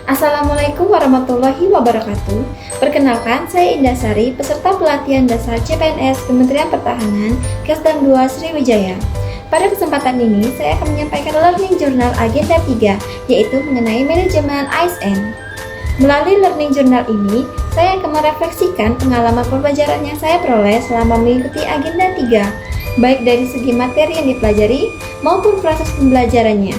Assalamualaikum warahmatullahi wabarakatuh. Perkenalkan, saya Indah Sari, peserta pelatihan dasar CPNS Kementerian Pertahanan, Kesdam 2 Sriwijaya. Pada kesempatan ini, saya akan menyampaikan Learning Journal Agenda 3, yaitu mengenai manajemen ASN. Melalui Learning Journal ini, saya akan merefleksikan pengalaman pembelajaran yang saya peroleh selama mengikuti Agenda 3, baik dari segi materi yang dipelajari maupun proses pembelajarannya.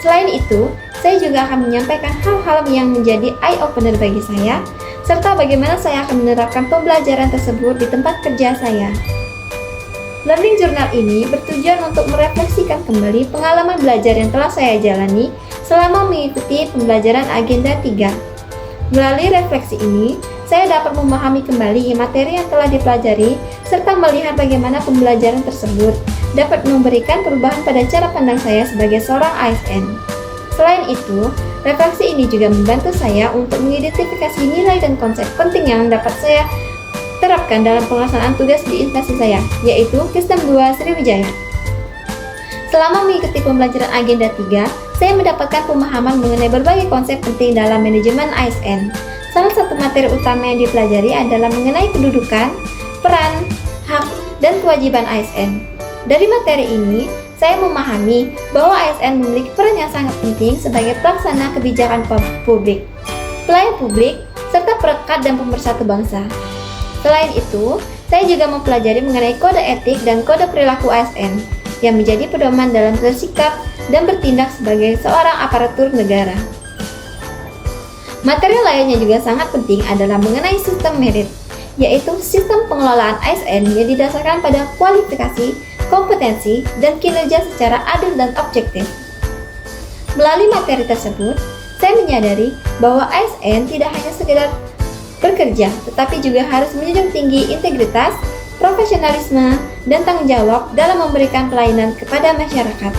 Selain itu, saya juga akan menyampaikan hal-hal yang menjadi eye-opener bagi saya, serta bagaimana saya akan menerapkan pembelajaran tersebut di tempat kerja saya. Learning Journal ini bertujuan untuk merefleksikan kembali pengalaman belajar yang telah saya jalani selama mengikuti pembelajaran Agenda 3. Melalui refleksi ini, saya dapat memahami kembali materi yang telah dipelajari, serta melihat bagaimana pembelajaran tersebut dapat memberikan perubahan pada cara pandang saya sebagai seorang ASN. Selain itu, refleksi ini juga membantu saya untuk mengidentifikasi nilai dan konsep penting yang dapat saya terapkan dalam pelaksanaan tugas di instansi saya, yaitu Kesdam 2 Sriwijaya. Selama mengikuti pembelajaran Agenda 3, saya mendapatkan pemahaman mengenai berbagai konsep penting dalam manajemen ASN. Salah satu materi utama yang dipelajari adalah mengenai kedudukan, peran, hak, dan kewajiban ASN. Dari materi ini, saya memahami bahwa ASN memiliki peran yang sangat penting sebagai pelaksana kebijakan publik, pelayan publik, serta perekat dan pemersatu bangsa. Selain itu, saya juga mempelajari mengenai kode etik dan kode perilaku ASN yang menjadi pedoman dalam bersikap dan bertindak sebagai seorang aparatur negara. Materi lainnya juga sangat penting adalah mengenai sistem merit, yaitu sistem pengelolaan ASN yang didasarkan pada kualifikasi, kompetensi, dan kinerja secara adil dan objektif. Melalui materi tersebut, saya menyadari bahwa ASN tidak hanya sekedar bekerja, tetapi juga harus menjunjung tinggi integritas, profesionalisme, dan tanggung jawab dalam memberikan pelayanan kepada masyarakat.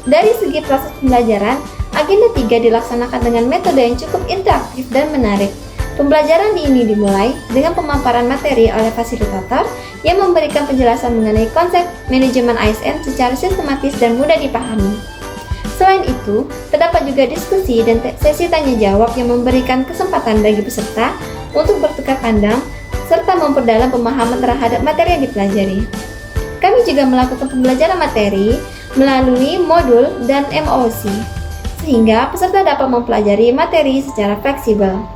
Dari segi proses pembelajaran, Agenda 3 dilaksanakan dengan metode yang cukup interaktif dan menarik. Pembelajaran ini dimulai dengan pemaparan materi oleh fasilitator yang memberikan penjelasan mengenai konsep manajemen ASN secara sistematis dan mudah dipahami. Selain itu, terdapat juga diskusi dan sesi tanya jawab yang memberikan kesempatan bagi peserta untuk bertukar pandang serta memperdalam pemahaman terhadap materi yang dipelajari. Kami juga melakukan pembelajaran materi melalui modul dan MOOC, sehingga peserta dapat mempelajari materi secara fleksibel.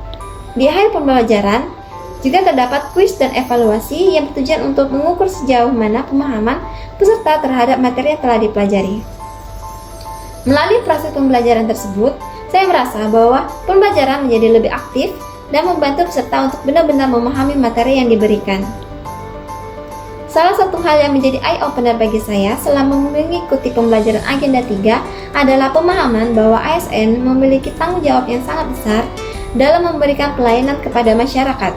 Di akhir pembelajaran, juga terdapat kuis dan evaluasi yang bertujuan untuk mengukur sejauh mana pemahaman peserta terhadap materi yang telah dipelajari. Melalui proses pembelajaran tersebut, saya merasa bahwa pembelajaran menjadi lebih aktif dan membantu peserta untuk benar-benar memahami materi yang diberikan. Salah satu hal yang menjadi eye-opener bagi saya selama mengikuti pembelajaran Agenda 3 adalah pemahaman bahwa ASN memiliki tanggung jawab yang sangat besar dalam memberikan pelayanan kepada masyarakat.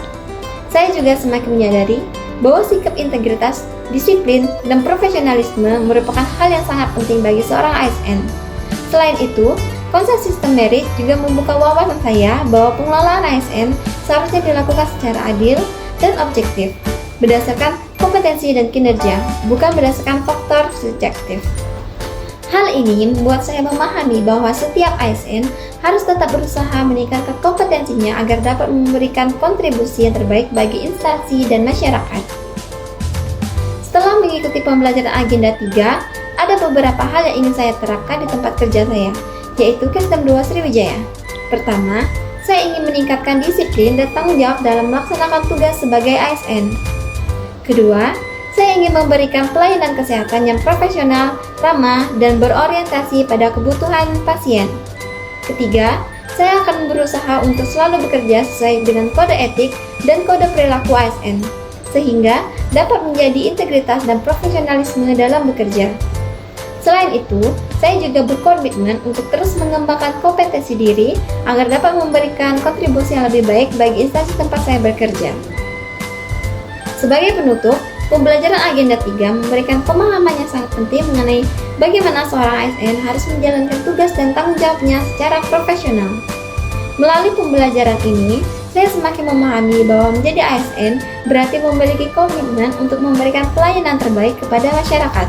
Saya juga semakin menyadari bahwa sikap integritas, disiplin, dan profesionalisme merupakan hal yang sangat penting bagi seorang ASN. Selain itu, konsep sistem merit juga membuka wawasan saya bahwa pengelolaan ASN seharusnya dilakukan secara adil dan objektif, berdasarkan kompetensi dan kinerja, bukan berdasarkan faktor subjektif. Hal ini membuat saya memahami bahwa setiap ASN harus tetap berusaha meningkatkan kompetensinya agar dapat memberikan kontribusi yang terbaik bagi instansi dan masyarakat. Setelah mengikuti pembelajaran Agenda 3, ada beberapa hal yang ingin saya terapkan di tempat kerja saya, yaitu Kesdam 2 Sriwijaya. Pertama, saya ingin meningkatkan disiplin dan tanggung jawab dalam melaksanakan tugas sebagai ASN. Kedua, saya ingin memberikan pelayanan kesehatan yang profesional, ramah, dan berorientasi pada kebutuhan pasien. Ketiga, saya akan berusaha untuk selalu bekerja sesuai dengan kode etik dan kode perilaku ASN, sehingga dapat menjadi integritas dan profesionalisme dalam bekerja. Selain itu, saya juga berkomitmen untuk terus mengembangkan kompetensi diri agar dapat memberikan kontribusi yang lebih baik bagi instansi tempat saya bekerja. Sebagai penutup, pembelajaran Agenda 3 memberikan pemahaman yang sangat penting mengenai bagaimana seorang ASN harus menjalankan tugas dan tanggung jawabnya secara profesional. Melalui pembelajaran ini, saya semakin memahami bahwa menjadi ASN berarti memiliki komitmen untuk memberikan pelayanan terbaik kepada masyarakat.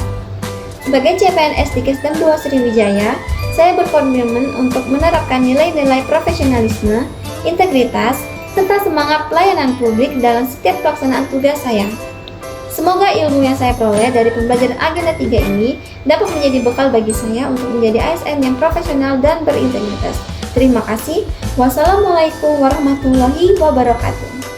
Sebagai CPNS di Kesdam 2 Sriwijaya, Saya berkomitmen untuk menerapkan nilai-nilai profesionalisme, integritas, serta semangat pelayanan publik dalam setiap pelaksanaan tugas saya. Semoga ilmu yang saya peroleh dari pembelajaran agenda 3 ini dapat menjadi bekal bagi saya untuk menjadi ASN yang profesional dan berintegritas. Terima kasih. Wassalamualaikum warahmatullahi wabarakatuh.